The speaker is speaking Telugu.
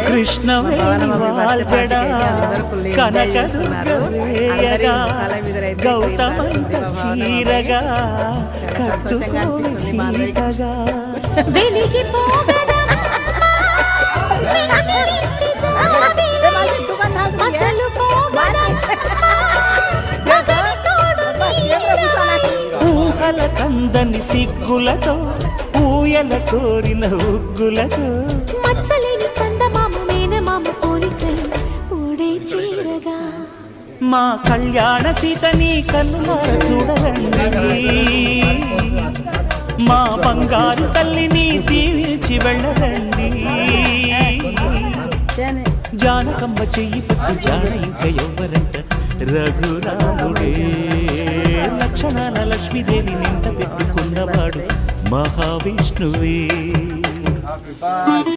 కృష్ణవేణివాల్జడ కనకదుర్గవేయగా గౌతమంత చీరగా కట్టుకోని సీతగా ఊహల కందని సిగ్గులతో ఊయల కోరిన ఉగ్గులతో మచ్చలేని చందమామ మేనమామ పోలికై ఊడే చీరగా మా కళ్యాణ సీతని కన్నులార చూడరండి మా బంగారు తల్లిని దీవించి వెళ్ళరండి జానకమ్మ చెయ్యి పట్టు జాన ఇంక ఎవ్వరంట రఘురాముడే లక్షణాల లక్ష్మీదేవి నింట పెట్టుకున్నవాడు మహావిష్ణువే.